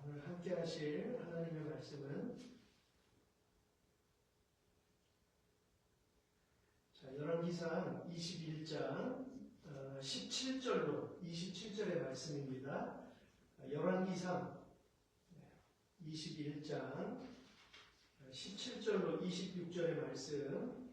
오늘 함께 하실 하나님의 말씀은 열왕기상 21장 17절로 27절의 말씀입니다. 열왕기상 21장 17절로 26절의 말씀.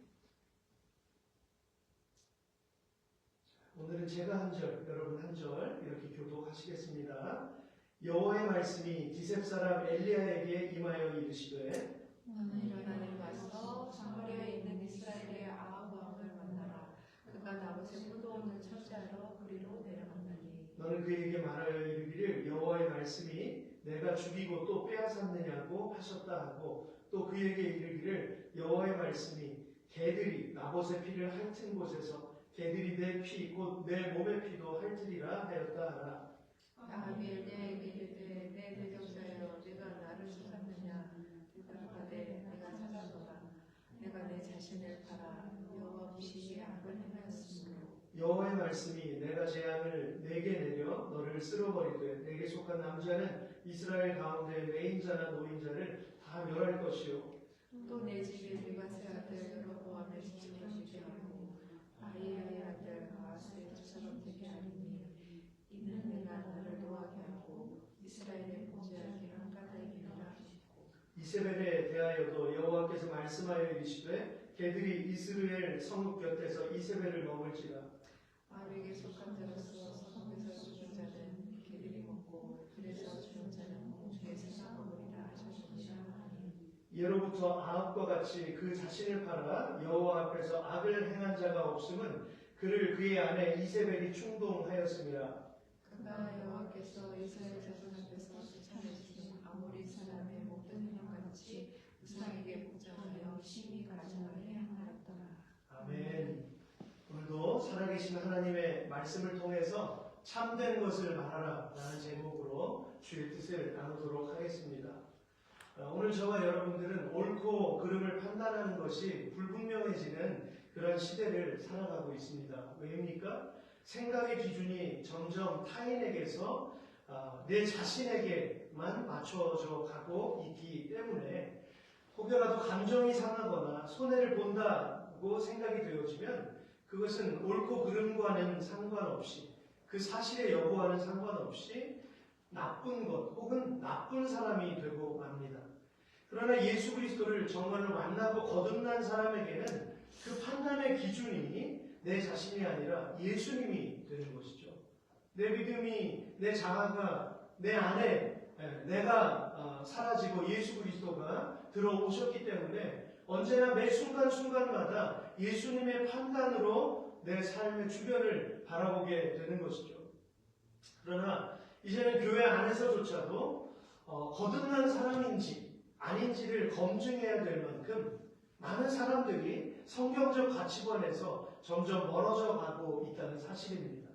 오늘은 제가 한 절, 여러분 한 절 이렇게 교독하시겠습니다. 여호와의 말씀이 디셉 사람 엘리야에게 임하여 이르시되 너는 일어나 내려가서 사마리아에 있는 이스라엘의 아합 왕을 만나라. 그가 나봇의 포도원을 차지하러 그리로 내려간다니. 너는 그에게 말하여 이르기를 여호와의 말씀이 내가 죽이고 또 빼앗았느냐고 하셨다 하고 또 그에게 이르기를 여호와의 말씀이 개들이 나봇의 피를 핥은 곳에서 개들이 내 피 곧 내 몸의 피도 핥으리라 하였다 하라. 아합이 엘리야에게 이르되 내 대적자여 내가 나를 찾았느냐. 대답하되 내가 찾았도다. 내가 내 자신을 팔아 여호와 보시기에 악을 행하였으므로. 여호와의 말씀이 내가 재앙을 내게 내려 너를 쓸어버리되 내게 속한 남자는 이스라엘 가운데 매인자나 노인자를 다 멸할 것이요 또 내 집에 느바세 아들 여로보암을 지키게 하고 아히야의 아들 아하스의 젖처럼 되게 하리니 이는 내가 너를 노하게 하고 이스라엘의 범죄하게 한가닥이라 하시고. 이세벨에 대하여도 여호와께서 말씀하여 이르시되 개들이 이스라엘 성읍 곁에서 이세벨을 먹을지라. 아합에게 속한 자로서 성읍에서 죽은 자는 개들이 먹고 들에서 죽은 자는 공중에서 썩어버리라 하셨느니라. 예로부터 아합과 같이 그 자신을 팔아 여호와 앞에서 악을 행한 자가 없음은 그를 그의 아내 이세벨이 충동하였음이라. 그가 여호와께서 이스라엘 자손 앞에서 쫓아내신 아모리 사람의 모든 행함같이 우상에게 복종하여 심히 가증하게 행하였더라. 아멘. 오늘도 살아계신 하나님의 말씀을 통해서 참된 것을 말하라 라는 제목으로 주의 뜻을 나누도록 하겠습니다. 오늘 저와 여러분들은 옳고 그름을 판단하는 것이 불분명해지는 그런 시대를 살아가고 있습니다. 왜입니까? 생각의 기준이 점점 타인에게서 내 자신에게만 맞춰져 가고 있기 때문에 혹여라도 감정이 상하거나 손해를 본다고 생각이 되어지면 그것은 옳고 그름과는 상관없이 그 사실의 여부와는 상관없이 나쁜 것 혹은 나쁜 사람이 되고 맙니다. 그러나 예수 그리스도를 정말로 만나고 거듭난 사람에게는 그 판단의 기준이 내 자신이 아니라 예수님이 되는 것이죠. 내 믿음이, 내 자아가 내 안에 내가 사라지고 예수 그리스도가 들어오셨기 때문에 언제나 매 순간순간마다 예수님의 판단으로 내 삶의 주변을 바라보게 되는 것이죠. 그러나 이제는 교회 안에서조차도 거듭난 사람인지 아닌지를 검증해야 될 만큼 많은 사람들이 성경적 가치관에서 점점 멀어져 가고 있다는 사실입니다.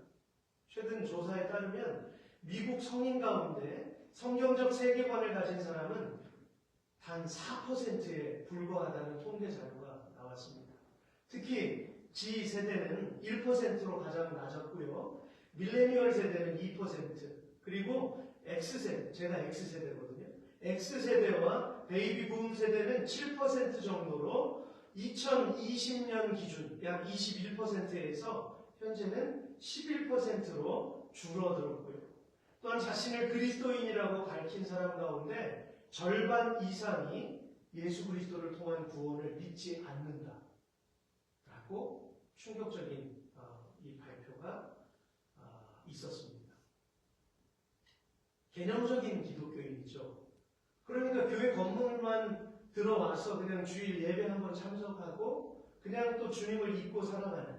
최근 조사에 따르면 미국 성인 가운데 성경적 세계관을 가진 사람은 단 4%에 불과하다는 통계 자료가 나왔습니다. 특히 G세대는 1%로 가장 낮았고요. 밀레니얼 세대는 2%, 그리고 X세대, 제가 X세대거든요. X세대와 베이비붐 세대는 7% 정도로 2020년 기준 약 21%에서 현재는 11%로 줄어들었고요. 또한 자신을 그리스도인이라고 밝힌 사람 가운데 절반 이상이 예수 그리스도를 통한 구원을 믿지 않는다라고 충격적인 이 발표가 있었습니다. 개념적인 기독교인이죠. 그러니까 교회 건물만 들어와서 그냥 주일 예배 한번 참석하고 그냥 또 주님을 잊고 살아가는,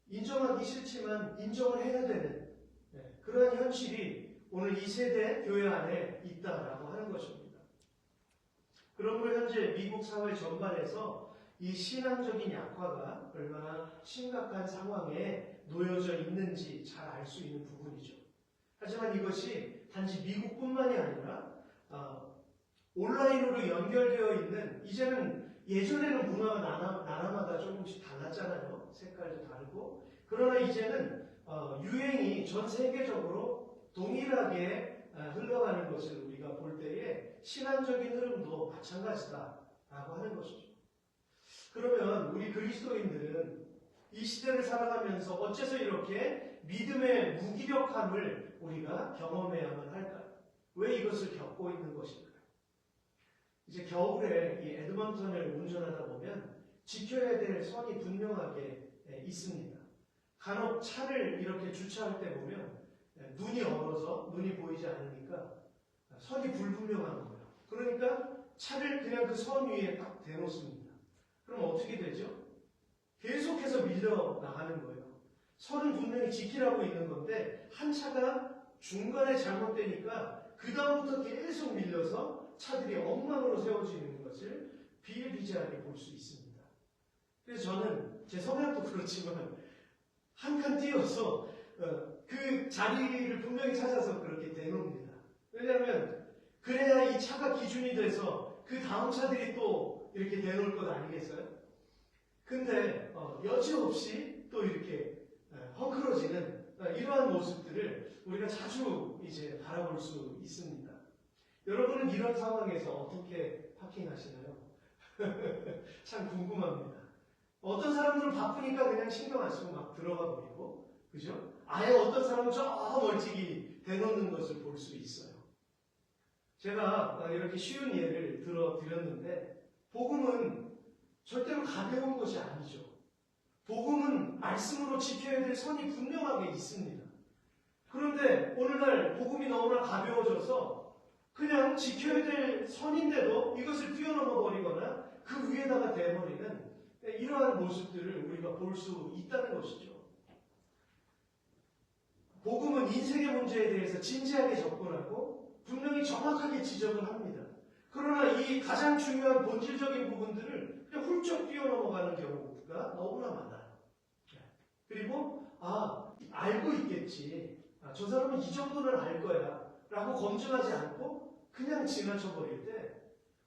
인정하기 싫지만 인정을 해야 되는 그러한 현실이 오늘 이 세대 교회 안에 있다라고 하는 것입니다. 그러므로 현재 미국 사회 전반에서 이 신앙적인 약화가 얼마나 심각한 상황에 놓여져 있는지 잘 알 수 있는 부분이죠. 하지만 이것이 단지 미국뿐만이 아니라 온라인으로 연결되어 있는, 이제는 예전에는 문화가 나라마다 조금씩 달랐잖아요. 색깔도 다르고. 그러나 이제는 유행이 전 세계적으로 동일하게 흘러가는 것을 우리가 볼 때에 신앙적인 흐름도 마찬가지다라고 하는 것이죠. 그러면 우리 그리스도인들은 이 시대를 살아가면서 어째서 이렇게 믿음의 무기력함을 우리가 경험해야만 할까요? 왜 이것을 겪고 있는 것일까요? 이제 겨울에 이 에드먼턴을 운전하다 보면 지켜야 될 선이 분명하게 있습니다. 간혹 차를 이렇게 주차할 때 보면 눈이 얼어서 눈이 보이지 않으니까 선이 불분명한 거예요. 그러니까 차를 그냥 그 선 위에 딱 대놓습니다. 그럼 어떻게 되죠? 계속해서 밀려 나가는 거예요. 선은 분명히 지키라고 있는 건데 한 차가 중간에 잘못되니까 그 다음부터 계속 밀려서 차들이 엉망으로 세워지는 것을 비일비재하게 볼 수 있습니다. 그래서 저는 제 성향도 그렇지만 한 칸 띄어서 그 자리를 분명히 찾아서 그렇게 대놓습니다. 왜냐하면 그래야 이 차가 기준이 돼서 그 다음 차들이 또 이렇게 대놓을 것 아니겠어요? 근데 여지없이 또 이렇게 헝클어지는 이러한 모습들을 우리가 자주 이제 바라볼 수 있습니다. 여러분은 이런 상황에서 어떻게 파킹하시나요? 참 궁금합니다. 어떤 사람들은 바쁘니까 그냥 신경 안 쓰고 막 들어가 버리고, 그죠? 아예 어떤 사람은 저 멀찍이 대놓는 것을 볼 수 있어요. 제가 이렇게 쉬운 예를 들어드렸는데, 복음은 절대로 가벼운 것이 아니죠. 복음은 말씀으로 지켜야 될 선이 분명하게 있습니다. 그런데 오늘날 복음이 너무나 가벼워져서 그냥 지켜야 될 선인데도 이것을 뛰어넘어 버리거나 그 위에다가 대버리는 이러한 모습들을 우리가 볼 수 있다는 것이죠. 복음은 인생의 문제에 대해서 진지하게 접근하고 분명히 정확하게 지적을 합니다. 그러나 이 가장 중요한 본질적인 부분들을 그냥 훌쩍 뛰어넘어가는 경우가 너무나 많아요. 그리고 알고 있겠지. 저 사람은 이 정도는 알 거야 라고 검증하지 않고 그냥 지나쳐버릴 때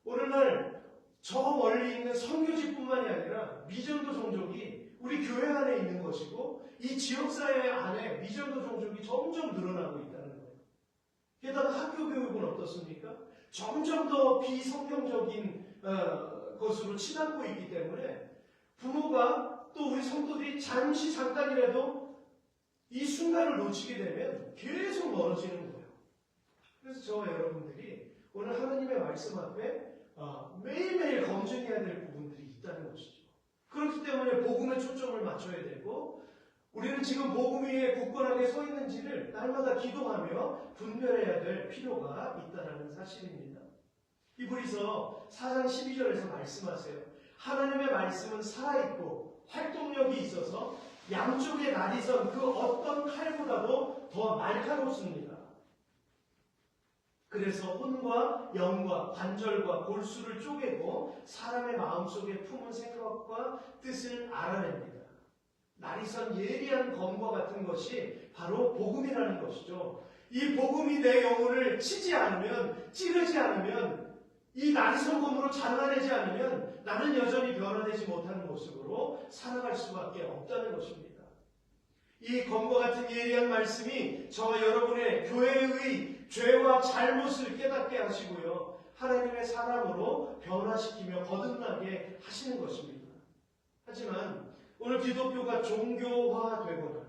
오늘날 저 멀리 있는 선교지뿐만이 아니라 미전도 종족이 우리 교회 안에 있는 것이고 이 지역사회 안에 미전도 종족이 점점 늘어나고 있다는 거예요. 게다가 학교 교육은 어떻습니까? 점점 더 비성경적인 것으로 치닫고 있기 때문에 부모가 또 우리 성도들이 잠깐이라도 이 순간을 놓치게 되면 계속 멀어지는 거예요. 그래서 저와 여러분들이 오늘 하나님의 말씀 앞에 매일매일 검증해야 될 부분들이 있다는 것이죠. 그렇기 때문에 복음에 초점을 맞춰야 되고 우리는 지금 복음 위에 굳건하게 서 있는지를 날마다 기도하며 분별해야 될 필요가 있다는 사실입니다. 히브리서 4장 12절에서 말씀하세요. 하나님의 말씀은 살아있고 활동력이 있어서 양쪽의 날이선 그 어떤 칼보다도 더 날카롭습니다. 그래서 혼과 영과 관절과 골수를 쪼개고 사람의 마음속에 품은 생각과 뜻을 알아냅니다. 날이선 예리한 검과 같은 것이 바로 복음이라는 것이죠. 이 복음이 내 영혼을 치지 않으면, 찌르지 않으면, 이 날이선 검으로 잘라내지 않으면 나는 여전히 변화되지 못하는 모습으로 살아갈 수밖에 없다는 것입니다. 이 검과 같은 예리한 말씀이 저와 여러분의 교회의 죄와 잘못을 깨닫게 하시고요. 하나님의 사람으로 변화시키며 거듭나게 하시는 것입니다. 하지만 오늘 기독교가 종교화되거나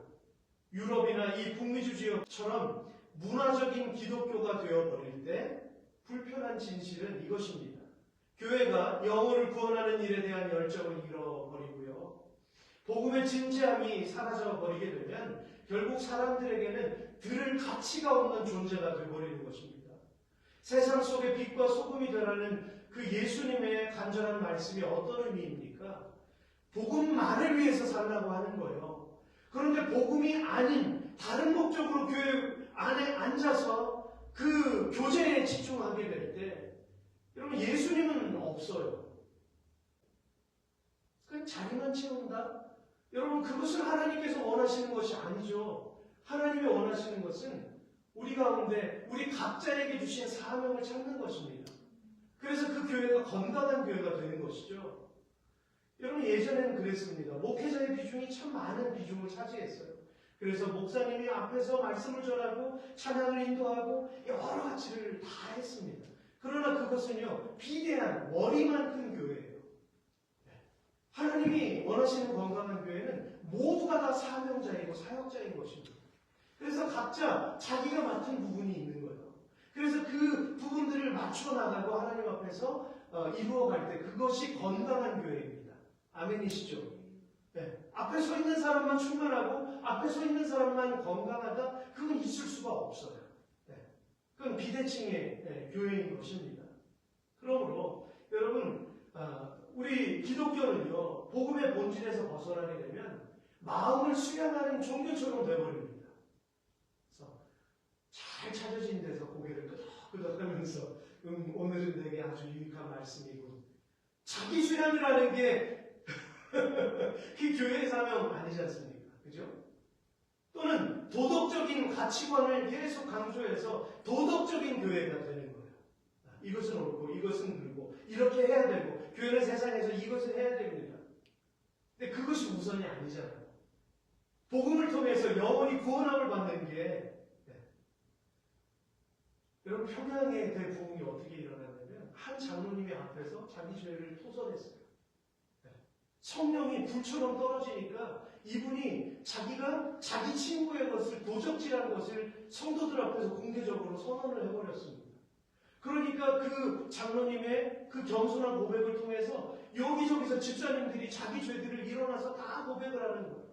유럽이나 이 북미주 지역처럼 문화적인 기독교가 되어버릴 때 불편한 진실은 이것입니다. 교회가 영혼을 구원하는 일에 대한 열정을 잃어버리고요. 복음의 진지함이 사라져버리게 되면 결국 사람들에게는 들을 가치가 없는 존재가 되어버리는 것입니다. 세상 속의 빛과 소금이 되라는 그 예수님의 간절한 말씀이 어떤 의미입니까? 복음만을 위해서 살라고 하는 거예요. 그런데 복음이 아닌 다른 목적으로 교회 안에 앉아서 그 교제에 집중하게 될 때 여러분 예수님은 없어요. 그냥 자리만 채운다? 여러분 그것을 하나님께서 원하시는 것이 아니죠. 하나님이 원하시는 것은 우리 가운데 우리 각자에게 주신 사명을 찾는 것입니다. 그래서 그 교회가 건강한 교회가 되는 것이죠. 여러분 예전에는 그랬습니다. 목회자의 비중이 참 많은 비중을 차지했어요. 그래서 목사님이 앞에서 말씀을 전하고 찬양을 인도하고 여러 가지를 다 했습니다. 그러나 그것은요, 비대한 머리만 큰 교회예요. 하나님이 원하시는 건강한 교회는 모두가 다 사명자이고 사역자인 것입니다. 그래서 각자 자기가 맡은 부분이 있는 거예요. 그래서 그 부분들을 맞춰 나가고 하나님 앞에서 이루어갈 때 그것이 건강한 교회입니다. 아멘이시죠? 네. 앞에 서 있는 사람만 충만하고 앞에 서 있는 사람만 건강하다? 그건 있을 수가 없어요. 네. 그건 비대칭의 교회인 것입니다. 그러므로 여러분 우리 기독교는요, 복음의 본질에서 벗어나게 되면 마음을 수양하는 종교처럼 되어버립니다. 그래서 잘 찾아진 데서 고개를 끄덕끄덕하면서 오늘은 내게 아주 유익한 말씀이고, 자기 수양이라는 게 그 교회의 사명 아니지 않습니까? 그죠? 또는 도덕적인 가치관을 계속 강조해서 도덕적인 교회가 되는 거예요. 이것은 옳고 이것은 그르고 이렇게 해야 되고 교회는 세상에서 이것을 해야 됩니다. 근데 그것이 우선이 아니잖아요. 복음을 통해서 영원히 구원함을 받는 게 여러분 평양의 대부흥이 어떻게 일어났냐면 한 장로님이 앞에서 자기 죄를 토설했어요. 성령이 불처럼 떨어지니까 이분이 자기가 자기 친구의 것을 도적질한 것을 성도들 앞에서 공개적으로 선언을 해버렸습니다. 그러니까 그 장로님의 그 겸손한 고백을 통해서 여기저기서 집사님들이 자기 죄들을 일어나서 다 고백을 하는 거예요.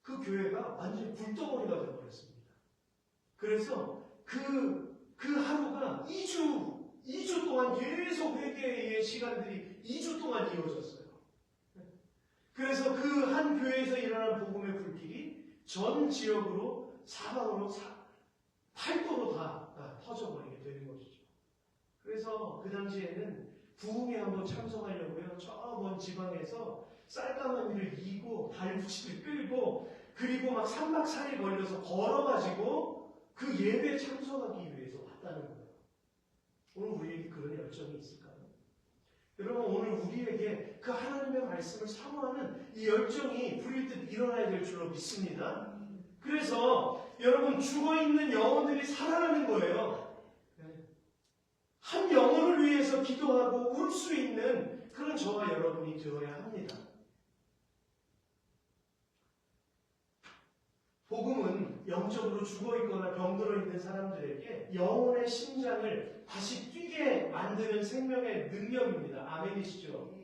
그 교회가 완전히 불덩어리가 되어버렸습니다. 그래서 그 하루가 2주 동안 계속 회개의 시간들이 2주 동안 이어졌어요. 그래서 그 한 교회에서 일어난 복음의 불길이 전 지역으로 사방으로 팔도로 다 터져버리게 되는 것이죠. 그래서 그 당시에는 부흥에 한번 참석하려고요, 저 먼 지방에서 쌀가마니를 이고 달부치를 끌고 그리고 막 3박 4일 걸려서 걸어가지고 그 예배에 참석하기 위해서 왔다는 거예요. 오늘 우리에게 그런 열정이 있을까요? 여러분, 오늘 우리에게 그 하나님의 말씀을 사모하는 이 열정이 불일듯 일어나야 될 줄로 믿습니다. 그래서 여러분, 죽어있는 영혼들이 살아나는 거예요. 한 영혼을 위해서 기도하고 울 수 있는 그런 저와 여러분이 되어야 합니다. 복음은 영적으로 죽어있거나 병들어 있는 사람들에게 영혼의 심장을 다시 뛰게 만드는 생명의 능력입니다. 아멘이시죠?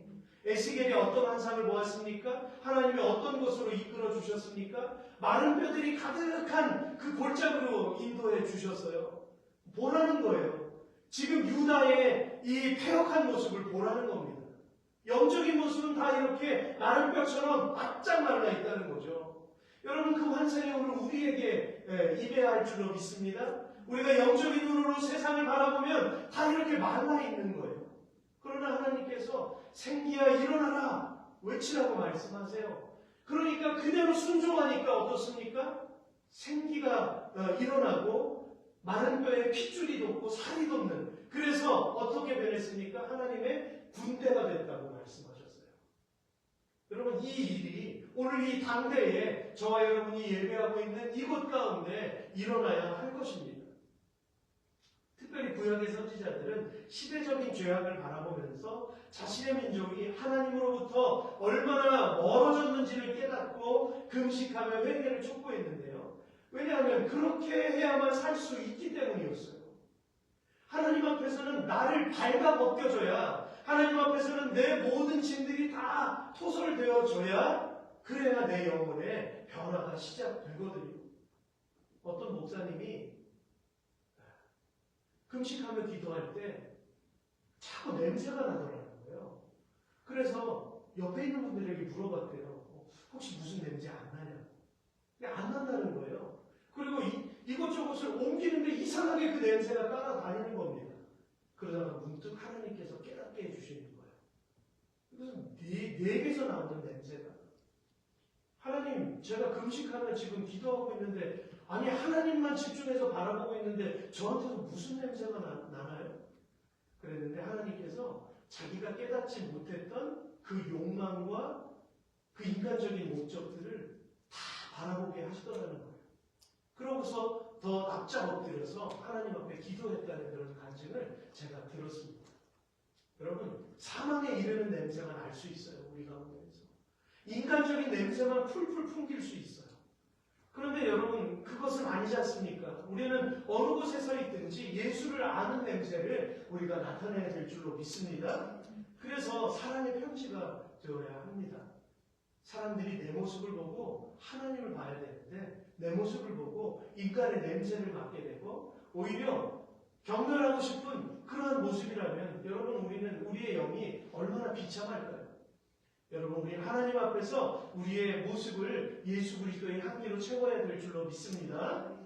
에스겔이 어떤 환상을 보았습니까? 하나님이 어떤 곳으로 이끌어 주셨습니까? 마른 뼈들이 가득한 그 골짜기로 인도해 주셨어요. 보라는 거예요. 지금 유다의 이 폐역한 모습을 보라는 겁니다. 영적인 모습은 다 이렇게 마른 뼈처럼 바짝 말라 있다는 거죠. 여러분, 그 환상이 오늘 우리에게 임해할 줄로 믿습니다. 우리가 영적인 눈으로 세상을 바라보면 다 이렇게 말라 있는 거예요. 그러나 하나님께서 생기야 일어나라 외치라고 말씀하세요. 그러니까 그대로 순종하니까 어떻습니까? 생기가 일어나고 마른 뼈에 핏줄이 돋고 살이 돋는, 그래서 어떻게 변했습니까? 하나님의 군대가 됐다고 말씀하셨어요. 여러분, 이 일이 오늘 이 당대에 저와 여러분이 예배하고 있는 이곳 가운데 일어나야 할 것입니다. 특별히 구약의 선지자들은 시대적인 죄악을 바라보면서 자신의 민족이 하나님으로부터 얼마나 멀어졌는지를 깨닫고 금식하며 회개를 촉구했는데요. 왜냐하면 그렇게 해야만 살 수 있기 때문이었어요. 하나님 앞에서는 나를 발가벗겨줘야, 하나님 앞에서는 내 모든 짐들이 다 토설되어져야, 그래야 내 영혼의 변화가 시작되거든요. 어떤 목사님이 금식하며 기도할 때 자꾸 냄새가 나더라는 거예요. 그래서 옆에 있는 분들에게 물어봤대요. 혹시 무슨 냄새 안 나냐고. 안 난다는 거예요. 그리고 이것저것을 옮기는데 이상하게 그 냄새가 따라다니는 겁니다. 그러다가 문득 하나님께서 깨닫게 해주시는 거예요. 이것은 내게서 나오는 냄새가. 하나님, 제가 금식하며 지금 기도하고 있는데, 아니 하나님만 집중해서 바라보고 있는데 저한테서 무슨 냄새가 나나요? 그랬는데 하나님께서 자기가 깨닫지 못했던 그 욕망과 그 인간적인 목적들을 다 바라보게 하시더라는 거예요. 그러고서 더 납작 엎드려서 하나님 앞에 기도했다는 그런 간증을 제가 들었습니다. 여러분, 사망에 이르는 냄새만 알 수 있어요. 우리 가운데에서. 인간적인 냄새만 풀풀 풍길 수 있어요. 그런데 여러분, 그것은 아니지 않습니까? 우리는 어느 곳에 서 있든지 예수를 아는 냄새를 우리가 나타내야 될 줄로 믿습니다. 그래서 사랑의 편지가 되어야 합니다. 사람들이 내 모습을 보고 하나님을 봐야 되는데 내 모습을 보고 인간의 냄새를 맡게 되고 오히려 경멸하고 싶은 그러한 모습이라면 여러분, 우리는 우리의 영이 얼마나 비참할까요? 여러분, 우리는 하나님 앞에서 우리의 모습을 예수 그리스도의 향기로 채워야 될 줄로 믿습니다.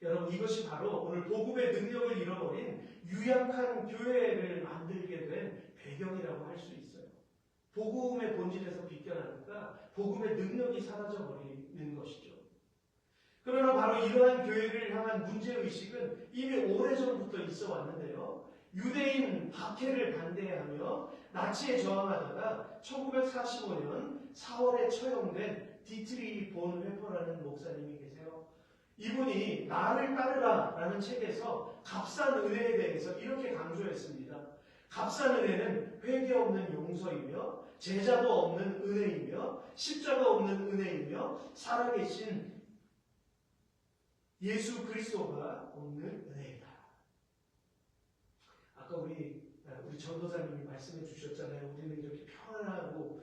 여러분, 이것이 바로 오늘 복음의 능력을 잃어버린 유약한 교회를 만들게 된 배경이라고 할 수 있어요. 복음의 본질에서 비껴나니까 복음의 능력이 사라져버리는 것이죠. 그러나 바로 이러한 교회를 향한 문제의식은 이미 오래전부터 있어 왔는데요. 유대인 박해를 반대하며 나치에 저항하다가 1945년 4월에 처형된 디트리 본 회퍼라는 목사님이 계세요. 이분이 나를 따르라 라는 책에서 값싼 은혜에 대해서 이렇게 강조했습니다. 값싼 은혜는 회개 없는 용서이며 제자도 없는 은혜이며 십자가 없는 은혜이며 살아계신 예수 그리스도가 없는 은혜이다. 아까 우리 전도사님이 말씀해 주셨잖아요. 우리는 이렇게 평안하고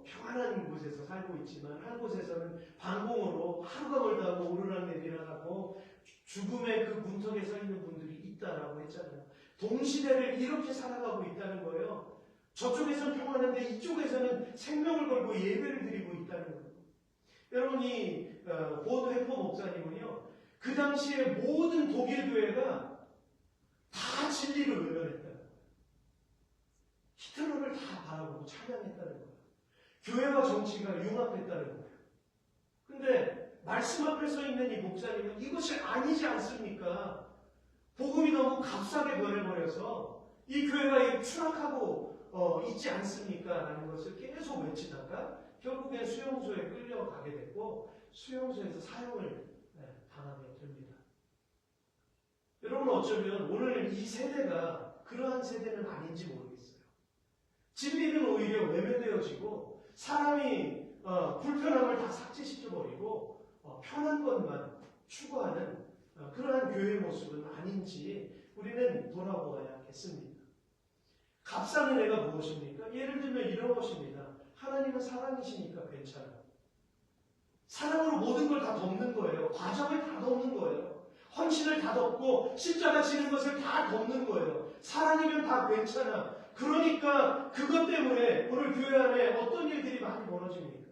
평안한 곳에서 살고 있지만 한 곳에서는 반공으로 하루가 멀다 하고 오르락내리락 하고 죽음의 그 문턱에 서 있는 분들이 있다라고 했잖아요. 동시대를 이렇게 살아가고 있다는 거예요. 저쪽에서는 평안한데 이쪽에서는 생명을 걸고 예배를 드리고 있다는 거예요. 여러분, 이 본 회퍼 목사님은요, 그 당시에 모든 독일 교회가 다 진리를 외면했다는 거예요. 히틀러를 다 바라보고 찬양했다는 거예요. 교회와 정치가 융합했다는 거예요. 근데 말씀 앞에 서 있는 이 목사님은 이것이 아니지 않습니까? 복음이 너무 값싸게 변해버려서 이 교회가 추락하고 있지 않습니까? 라는 것을 계속 외치다가 결국엔 수용소에 끌려가게 됐고 수용소에서 사형을 당하게 됩니다. 여러분, 어쩌면 오늘 이 세대가 그러한 세대는 아닌지 모르겠어요. 진리는 오히려 외면되어지고 사람이 불편함을 다 삭제시켜버리고 편한 것만 추구하는 그러한 교회의 모습은 아닌지 우리는 돌아보아야겠습니다. 값싼 은혜가 무엇입니까? 예를 들면 이런 것입니다. 하나님은 사랑이시니까 괜찮아요. 사랑으로 모든 걸 다 덮는 거예요. 과정을 다 덮는 거예요. 헌신을 다 덮고 십자가 지는 것을 다 덮는 거예요. 사랑이면 다 괜찮아. 그러니까 그것 때문에 오늘 교회 안에 어떤 일들이 많이 벌어집니까?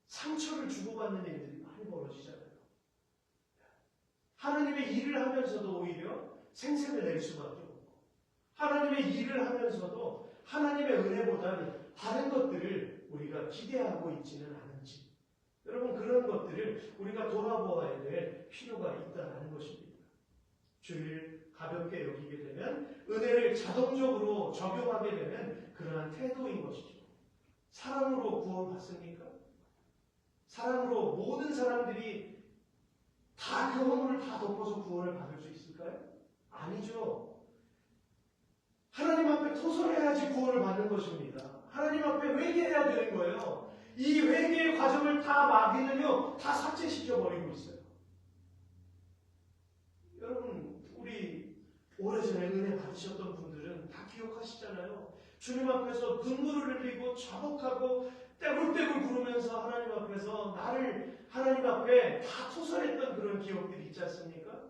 상처를 주고받는 일들이 많이 벌어지잖아요. 하나님의 일을 하면서도 오히려 생색을 낼 수밖에 없고 하나님의 일을 하면서도 하나님의 은혜보다는 다른 것들을 우리가 기대하고 있지는 않은지, 여러분, 그런 것들을 우리가 돌아보아야 될 필요가 있다는 것입니다. 주일 가볍게 여기게 되면 은혜를 자동적으로 적용하게 되는 그러한 태도인 것이죠. 사랑으로 구원받습니까? 사랑으로 모든 사람들이 다 그 허물을 다 덮어서 구원을 받을 수 있을까요? 아니죠. 하나님 앞에 토설해야지 구원을 받는 것입니다. 하나님 앞에 회개해야 되는 거예요. 이 회개의 과정을 다 마귀는요, 다 삭제시켜버리고 있어요. 여러분, 우리 오래전에 은혜 받으셨던 분들은 다 기억하시잖아요. 주님 앞에서 눈물을 흘리고 자복하고 떼굴떼굴 구르면서 하나님 앞에서 나를 하나님 앞에 다 토설했던 그런 기억들이 있지 않습니까?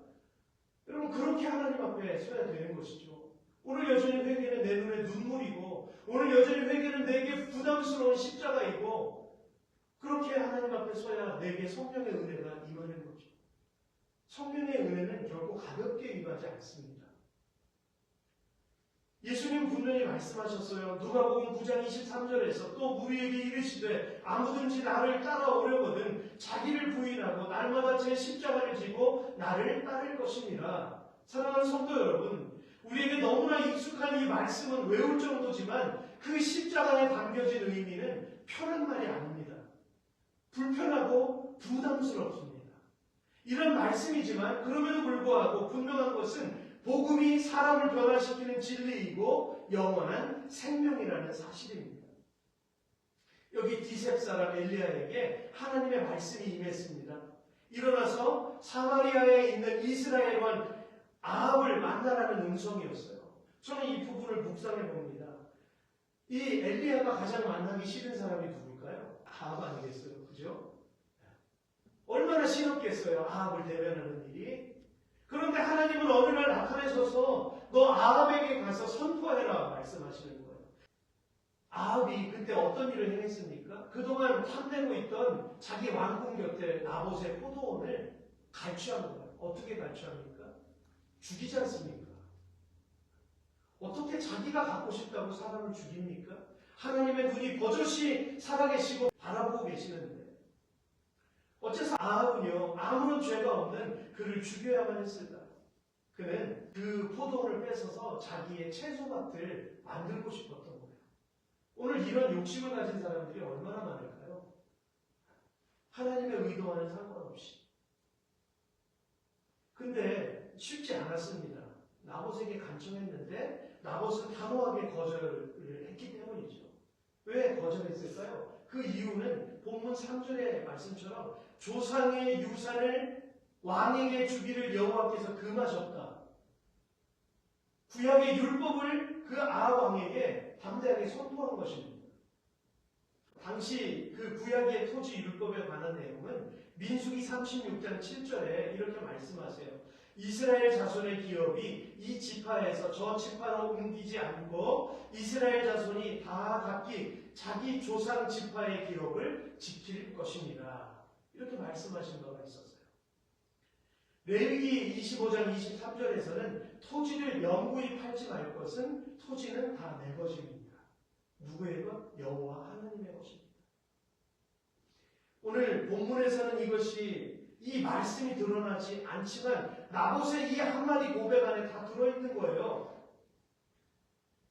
여러분, 그렇게 하나님 앞에 서야 되는 것이죠. 오늘 여전히 회개는 내 눈에 눈물이고 오늘 여전히 회개는 내게 부담스러운 십자가이고 그렇게 하나님 앞에 서야 내게 성령의 은혜가 임하는 거죠. 성령의 은혜는 결코 가볍게 임하지 않습니다. 예수님 분명히 말씀하셨어요. 누가복음 9장 23절에서 또 우리에게 이르시되 아무든지 나를 따라오려거든 자기를 부인하고 날마다 제 십자가를 지고 나를 따를 것이니라. 사랑하는 성도 여러분, 우리에게 너무나 익숙한 이 말씀은 외울 정도지만 그 십자가에 담겨진 의미는 편한 말이 아닙니다. 불편하고 부담스럽습니다. 이런 말씀이지만 그럼에도 불구하고 분명한 것은 복음이 사람을 변화시키는 진리이고 영원한 생명이라는 사실입니다. 여기 디셉 사람 엘리야에게 하나님의 말씀이 임했습니다. 일어나서 사마리아에 있는 이스라엘 왕 아합을 만나라는 음성이었어요. 저는 이 부분을 묵상해 봅니다. 이 엘리야가 가장 만나기 싫은 사람이 누굴까요? 아합 아니겠어요? 그죠? 얼마나 싫었겠어요? 아합을 대변하는 일이. 그런데 하나님은 어느 날 나타내셔서 너 아합에게 가서 선포해라 말씀하시는 거예요. 아합이 그때 어떤 일을 행했습니까? 그동안 탐내고 있던 자기 왕궁 곁에 나봇의 포도원을 갈취한 거예요. 어떻게 갈취합니까? 죽이지 않습니까? 어떻게 자기가 갖고 싶다고 사람을 죽입니까? 하나님의 눈이 버젓이 살아계시고 바라보고 계시는데 어째서 아합은요 아무런 죄가 없는 그를 죽여야만 했을까? 그는 그 포도원을 뺏어서 자기의 채소밭을 만들고 싶었던 거예요. 오늘 이런 욕심을 가진 사람들이 얼마나 많을까요? 하나님의 의도와는 상관없이. 근데 쉽지 않았습니다. 나봇에게 간청했는데 나봇은 단호하게 거절을 했기 때문이죠. 왜 거절했을까요? 그 이유는 본문 3절의 말씀처럼 조상의 유산을 왕에게 주기를 여호와께서 금하셨다. 구약의 율법을 그 아합 왕에게 담대하게 선포한 것입니다. 당시 그 구약의 토지 율법에 관한 내용은 민수기 36장 7절에 이렇게 말씀하세요. 이스라엘 자손의 기업이 이 지파에서 저 지파로 옮기지 않고 이스라엘 자손이 다 각기 자기 조상 지파의 기업을 지킬 것입니다. 이렇게 말씀하신 바가 있었어요. 레위기 25장 23절에서는 토지를 영구히 팔지 말 것은 토지는 다 내 것입니다. 누구의 것? 여호와 하나님의 것입니다. 오늘 본문에서는 이 말씀이 드러나지 않지만 나봇의 이 한마디 고백 안에 다 들어있는 거예요.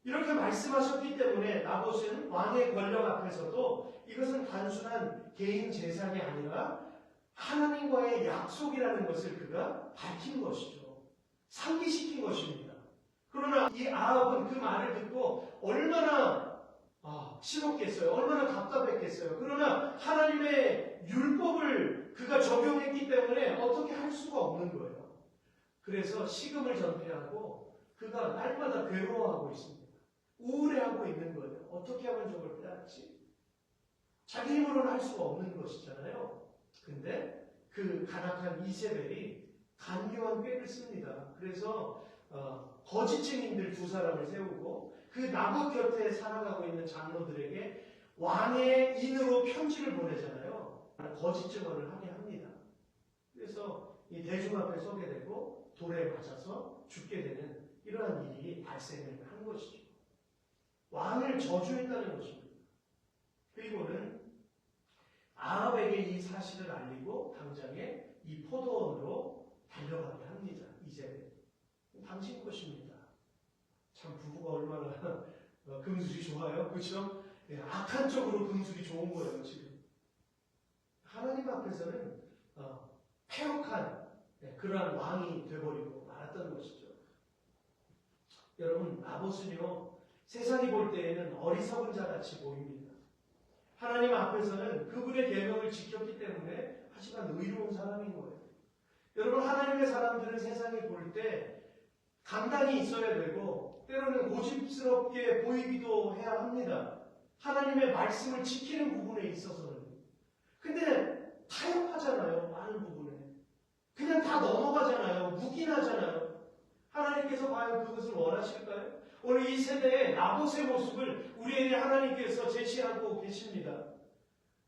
이렇게 말씀하셨기 때문에 나봇은 왕의 권력 앞에서도 이것은 단순한 개인 재산이 아니라 하나님과의 약속이라는 것을 그가 밝힌 것이죠. 상기시킨 것입니다. 그러나 이 아합은 그 말을 듣고 얼마나 싫었겠어요. 얼마나 답답했겠어요. 그러나 하나님의 율법을 그가 적용했기 때문에 어떻게 할 수가 없는 거예요. 그래서 식음을 전폐하고 그가 날마다 괴로워하고 있습니다. 우울해하고 있는 거예요. 어떻게 하면 저걸 빼앗지? 자기 힘으로는 할 수가 없는 것이잖아요. 근데 그 간악한 이세벨이 간교한 꾀를 씁니다. 그래서 거짓 증인들 두 사람을 세우고 그 나봇 곁에 살아가고 있는 장로들에게 왕의 인으로 편지를 보내잖아요. 거짓 증언을 하게 합니다. 그래서 이 대중 앞에 서게 되고 돌에 맞아서 죽게 되는 이러한 일이 발생을 한 것이죠. 왕을 저주했다는 것입니다. 그리고는 아합에게 이 사실을 알리고 당장에 이 포도원으로 달려가게 합니다. 이제 당신 것입니다. 참 부부가 얼마나 금술이 좋아요. 그렇죠? 악한 쪽으로 금술이 좋은 거예요. 지금 하나님 앞에서는 패역한 그러한 왕이 되어버리고 말았던 것이죠. 여러분 나봇은요 세상이 볼 때에는 어리석은 자같이 보입니다. 하나님 앞에서는 그분의 계명을 지켰기 때문에 하지만 의로운 사람인 거예요. 여러분 하나님의 사람들은 세상이 볼 때 감당이 있어야 되고 때로는 고집스럽게 보이기도 해야 합니다. 하나님의 말씀을 지키는 부분에 있어서는. 근데 타협하잖아요. 많은 부분에. 그냥 다 넘어가잖아요. 묵인하잖아요. 하나님께서 과연 그것을 원하실까요? 오늘 이 세대의 나봇의 모습을 우리에게 하나님께서 제시하고 계십니다.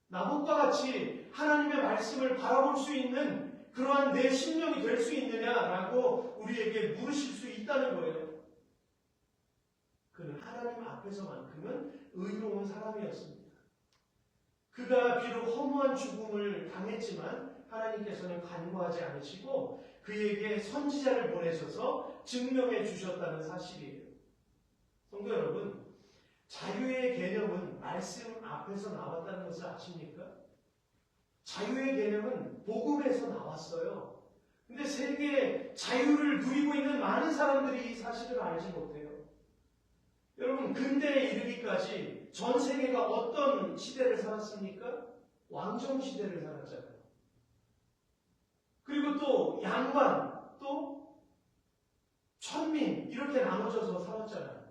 나봇과 같이 하나님의 말씀을 바라볼 수 있는 그러한 내 심령이 될 수 있느냐라고 우리에게 물으실 수 있다는 거예요. 그는 하나님 앞에서만큼은 의로운 사람이었습니다. 그가 비록 허무한 죽음을 당했지만 하나님께서는 간과하지 않으시고 그에게 선지자를 보내셔서 증명해 주셨다는 사실이에요. 성도 여러분, 자유의 개념은 말씀 앞에서 나왔다는 것을 아십니까? 자유의 개념은 복음에서 나왔어요. 근데 세계에 자유를 누리고 있는 많은 사람들이 이 사실을 알지 못해요. 여러분, 근대에 이르기까지 전 세계가 어떤 시대를 살았습니까? 왕정 시대를 살았잖아요. 그리고 또 양반, 또 천민 이렇게 나눠져서 살았잖아요.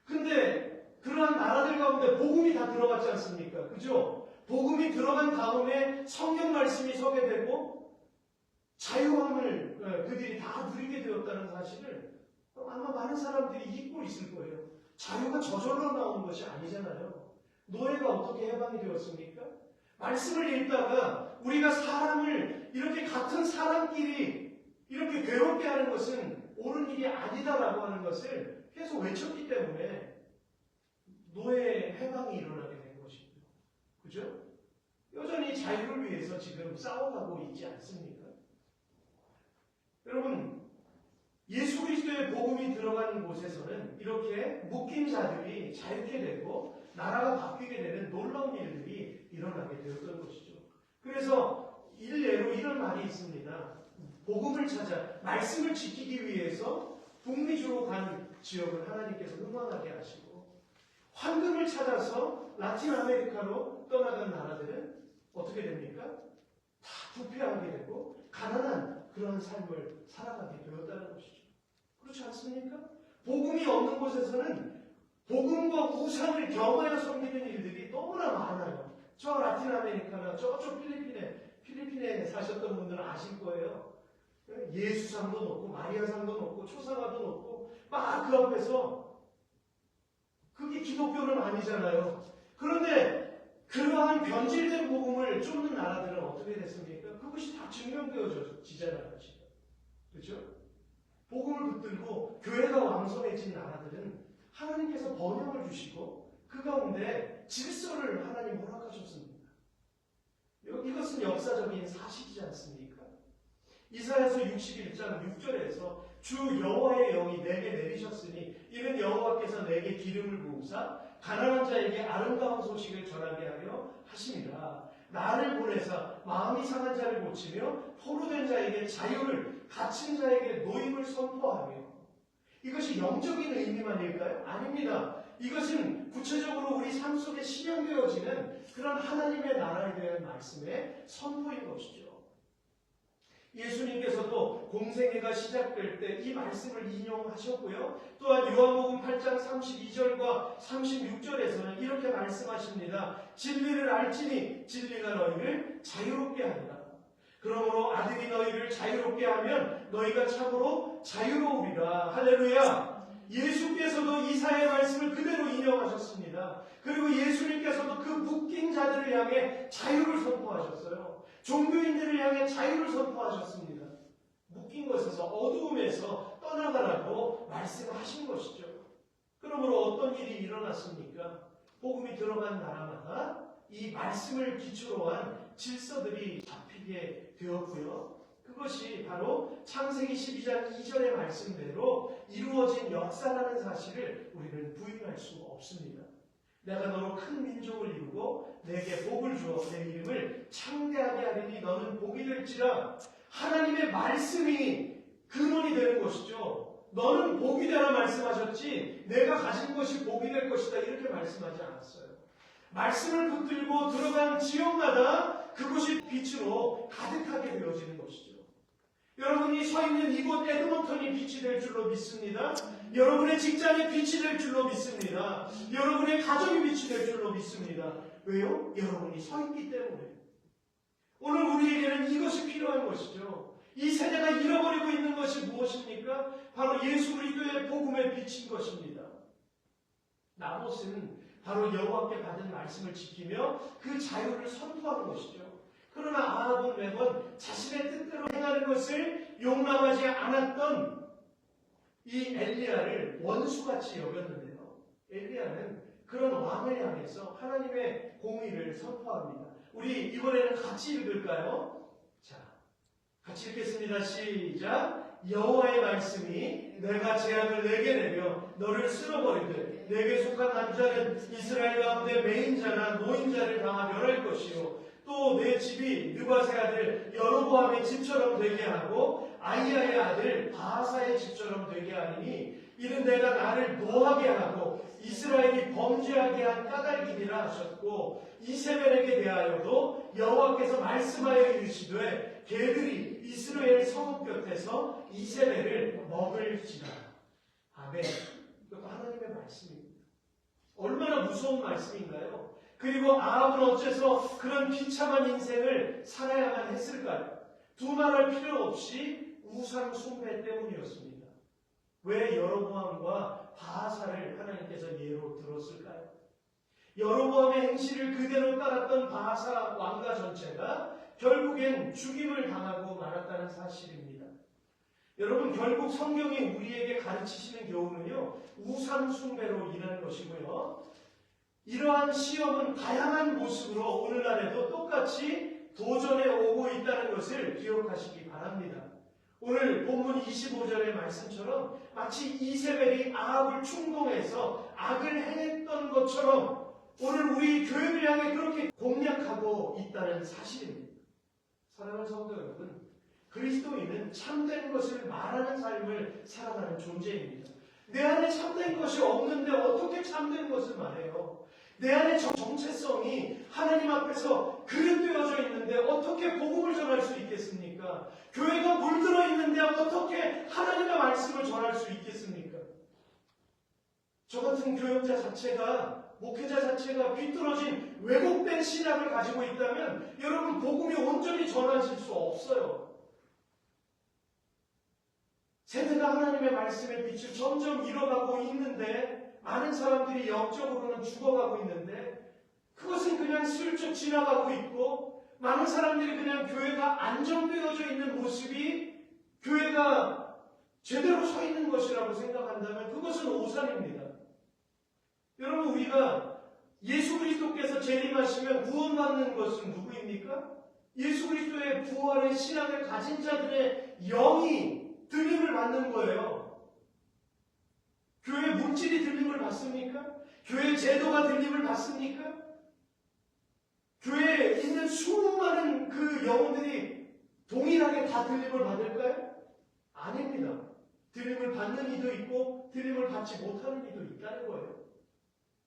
근데 그러한 나라들 가운데 복음이 다 들어갔지 않습니까? 그죠? 복음이 들어간 다음에 성경 말씀이 서게 되고 자유함을 그들이 다 누리게 되었다는 사실을 아마 많은 사람들이 잊고 있을 거예요. 자유가 저절로 나오는 것이 아니잖아요. 노예가 어떻게 해방이 되었습니까? 말씀을 읽다가 우리가 사람을 이렇게 같은 사람끼리 이렇게 괴롭게 하는 것은 옳은 일이 아니다라고 하는 것을 계속 외쳤기 때문에 노예 해방이 일어나게 된 것입니다. 그죠? 여전히 자유를 위해서 지금 싸워가고 있지 않습니까? 여러분, 예수 그리스도의 복음이 들어가는 곳에서는 이렇게 묶인 자들이 자유케 되고 나라가 바뀌게 되는 놀라운 일들이 일어나게 되었던 것이죠. 그래서 일례로 이런 말이 있습니다. 복음을 찾아 말씀을 지키기 위해서 북미주로 간 지역을 하나님께서 흥왕하게 하시고 황금을 찾아서 라틴 아메리카로 떠나간 나라들은 어떻게 됩니까? 다 부패하게 되고 가난한 그런 삶을 살아가게 되었다는 것이죠. 그렇지 않습니까? 복음이 없는 곳에서는 복음과 우상을 겸하여 섬기는 일들이 너무나 많아요. 저 라틴 아메리카나 저쪽 필리핀에 사셨던 분들은 아실 거예요. 예수상도 놓고 마리아상도 놓고 초상화도 놓고 막 그 앞에서 그게 기독교는 아니잖아요. 그런데 그러한 변질된 복음을 쫓는 나라들은 어떻게 됐습니까? 그것이 다 증명되어지잖아요. 그렇죠? 복음을 붙들고 교회가 왕성해진 나라들은 하나님께서 번영을 주시고 그 가운데 질서를 하나님 허락하셨습니다. 이것은 역사적인 사실이지 않습니까? 이사야서 61장 6절에서 주 여호와의 영이 내게 내리셨으니 이는 여호와께서 내게 기름을 부으사 가난한 자에게 아름다운 소식을 전하게 하려 하심이라. 나를 보내사 마음이 상한 자를 고치며 포로된 자에게 자유를 갇힌 자에게 노임을 선포하며. 이것이 영적인 의미만일까요? 아닙니다. 이것은 구체적으로 우리 삶 속에 실현되어지는 그런 하나님의 나라에 대한 말씀의 선포인 것이죠. 예수님께서도 공생애가 시작될 때 이 말씀을 인용하셨고요. 또한 요한복음 8장 32절과 36절에서는 이렇게 말씀하십니다. 진리를 알지니 진리가 너희를 자유롭게 하리라. 그러므로 아들이 너희를 자유롭게 하면 너희가 참으로 자유로우리라. 할렐루야. 예수께서도 이사야의 말씀을 그대로 인용하셨습니다. 그리고 예수님께서도 그 묶인 자들을 향해 자유를 선포하셨어요. 종교인들을 향해 자유를 선포하셨습니다. 묶인 것에서 어두움에서 떠나가라고 말씀하신 것이죠. 그러므로 어떤 일이 일어났습니까? 복음이 들어간 나라마다 이 말씀을 기초로 한 질서들이 잡히게 되었고요. 그것이 바로 창세기 12장 2절의 말씀대로 이루어진 역사라는 사실을 우리는 부인할 수 없습니다. 내가 너로 큰 민족을 이루고 내게 복을 주어 내 이름을 창대하게 하리니 너는 복이 될지라. 하나님의 말씀이 근원이 되는 것이죠. 너는 복이 되라 말씀하셨지 내가 가진 것이 복이 될 것이다 이렇게 말씀하지 않았어요. 말씀을 붙들고 들어간 지역마다 그것이 빛으로 가득하게 되어지는 것이죠. 여러분이 서 있는 이곳 에드먼턴이 빛이 될 줄로 믿습니다. 여러분의 직장이 빛이 될 줄로 믿습니다. 여러분의 가정이 빛이 될 줄로 믿습니다. 왜요? 여러분이 서 있기 때문에. 오늘 우리에게는 이것이 필요한 것이죠. 이 세대가 잃어버리고 있는 것이 무엇입니까? 바로 예수 그리스도의 복음에 비친 것입니다. 나봇은 바로 여호와께 받은 말씀을 지키며 그 자유를 선포하는 것이죠. 그러나 아합은 매번 자신의 뜻대로 행하는 것을 용납하지 않았던 이 엘리야를 원수같이 여겼는데요. 엘리야는 그런 왕을 향해서 하나님의 공의를 선포합니다. 우리 이번에는 같이 읽을까요? 자, 같이 읽겠습니다. 시작. 여호와의 말씀이 내가 재앙을 내게 내며 너를 쓸어버리되 내게 속한 남자는 이스라엘 가운데 매인자나 노인자를 다 멸할 것이요 또 내 집이 느바세 아들 여로보암의 집처럼 되게 하고 아히야의 아들 바하사의 집처럼 되게 하리니 이는 내가 나를 노하게 하고 이스라엘이 범죄하게 한 까닭이니라 하셨고 이세벨에게 대하여도 여호와께서 말씀하여 이르시되 개들이 이스라엘 성읍 곁에서 이세벨을 먹을지라. 아멘. 이것도 하나님의 말씀입니다. 얼마나 무서운 말씀인가요? 그리고 아합은 어째서 그런 비참한 인생을 살아야만 했을까요? 두말할 필요 없이 우상 숭배 때문이었습니다. 왜 여로보암과 바하사를 하나님께서 예로 들었을까요? 여로보암의 행실을 그대로 따랐던 바하사 왕가 전체가 결국엔 죽임을 당하고 말았다는 사실입니다. 여러분, 결국 성경이 우리에게 가르치시는 교훈은요, 우상 숭배로 인한 것이고요. 이러한 시험은 다양한 모습으로 오늘날에도 똑같이 도전해 오고 있다는 것을 기억하시기 바랍니다. 오늘 본문 25절의 말씀처럼 마치 이세벨이 아합을 충동해서 악을 행했던 것처럼 오늘 우리 교회를 향해 그렇게 공략하고 있다는 사실입니다. 사랑하는 성도 여러분, 그리스도인은 참된 것을 말하는 삶을 살아가는 존재입니다. 내 안에 참된 것이 없는데 어떻게 참된 것을 말해요? 내 안에 정체성이 하나님 앞에서 그릇되어져 있는데 어떻게 복음을 전할 수 있겠습니까? 교회가 물들어 있는데 어떻게 하나님의 말씀을 전할 수 있겠습니까? 저 같은 교역자 자체가, 목회자 자체가 비뚤어진 왜곡된 신학을 가지고 있다면 여러분, 복음이 온전히 전하실 수 없어요. 세대가 하나님의 말씀의 빛을 점점 잃어가고 있는데 많은 사람들이 영적으로는 죽어가고 있는데 그것은 그냥 슬쩍 지나가고 있고 많은 사람들이 그냥 교회가 안정되어져 있는 모습이 교회가 제대로 서 있는 것이라고 생각한다면 그것은 오산입니다. 여러분, 우리가 예수 그리스도께서 재림하시면 구원받는 것은 누구입니까? 예수 그리스도의 부활의 신앙을 가진 자들의 영이 들림을 받는 거예요. 교회 물질이 들림을 받습니까? 교회 제도가 들림을 받습니까? 교회에 있는 수많은 그 영혼들이 동일하게 다 들림을 받을까요? 아닙니다. 들림을 받는 이도 있고 들림을 받지 못하는 이도 있다는 거예요.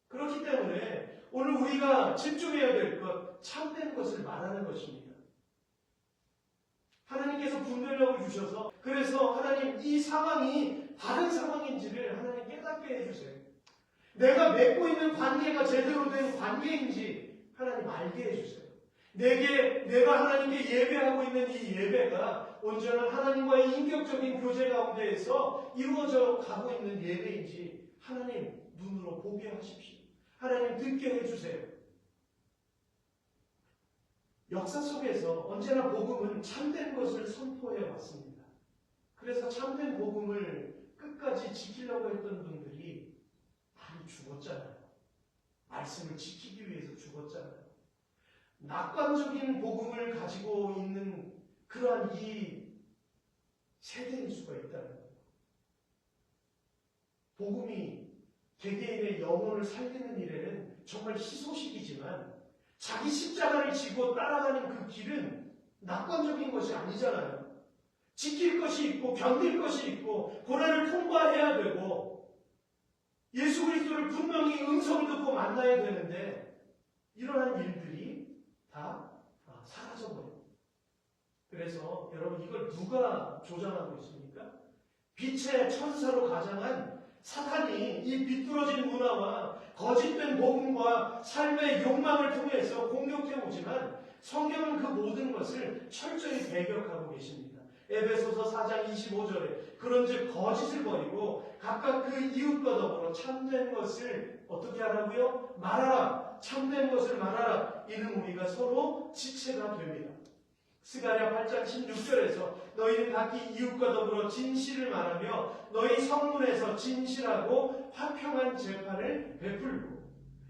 그렇기 때문에 오늘 우리가 집중해야 될 것, 참된 것을 말하는 것입니다. 하나님께서 분별력을 주셔서 그래서 하나님 이 상황이 다른 상황인지를 하나님 깨닫게 해주세요. 내가 맺고 있는 관계가 제대로 된 관계인지 하나님 알게 해주세요. 내가 하나님께 예배하고 있는 이 예배가 온전한 하나님과의 인격적인 교제 가운데에서 이루어져 가고 있는 예배인지 하나님 눈으로 보게 하십시오. 하나님 듣게 해주세요. 역사 속에서 언제나 복음은 참된 것을 선포해 왔습니다. 그래서 참된 복음을 끝까지 지키려고 했던 분들이 많이 죽었잖아요. 말씀을 지키기 위해서 죽었잖아요. 낙관적인 복음을 가지고 있는 그러한 이 세대일 수가 있다는 거예요. 복음이 개개인의 영혼을 살리는 일에는 정말 희소식이지만 자기 십자가를 지고 따라가는 그 길은 낙관적인 것이 아니잖아요. 지킬 것이 있고 견딜 것이 있고 고난을 통과해야 되고 예수 그리스도를 분명히 음성을 듣고 만나야 되는데 이러한 일들이 다 사라져버려요. 그래서 여러분, 이걸 누가 조장하고 있습니까? 빛의 천사로 가장한 사탄이 이 비뚤어진 문화와 거짓된 복음과 삶의 욕망을 통해서 공격해 오지만 성경은 그 모든 것을 철저히 배격하고 계십니다. 에베소서 4장 25절에 그런즉 거짓을 버리고 각각 그 이웃과 더불어 참된 것을 어떻게 하라고요? 말하라. 참된 것을 말하라. 이는 우리가 서로 지체가 됩니다. 스가랴 8장 16절에서 너희는 각기 이웃과 더불어 진실을 말하며 너희 성문에서 진실하고 화평한 재판을 베풀고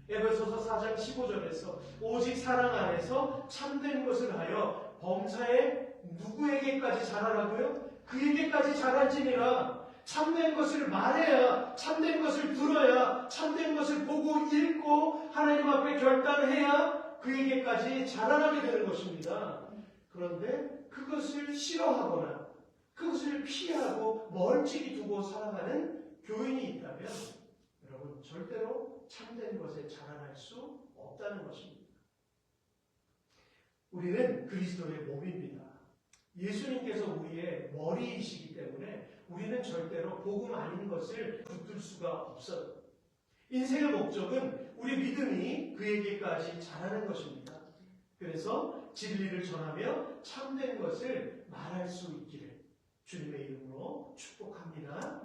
에베소서 4장 15절에서 오직 사랑 안에서 참된 것을 하여 범사에 누구에게까지 잘하라고요? 그에게까지 잘할지니라. 참된 것을 말해야, 참된 것을 들어야, 참된 것을 보고 읽고 하나님 앞에 결단해야 그에게까지 자라나게 되는 것입니다. 그런데 그것을 싫어하거나 그것을 피하고 멀찍이 두고 살아가는 교인이 있다면 여러분 절대로 참된 것에 자라날 수 없다는 것입니다. 우리는 그리스도의 몸입니다. 예수님께서 우리의 머리이시기 때문에 우리는 절대로 복음 아닌 것을 붙들 수가 없어요. 인생의 목적은 우리 믿음이 그에게까지 자라는 것입니다. 그래서 진리를 전하며 참된 것을 말할 수 있기를 주님의 이름으로 축복합니다.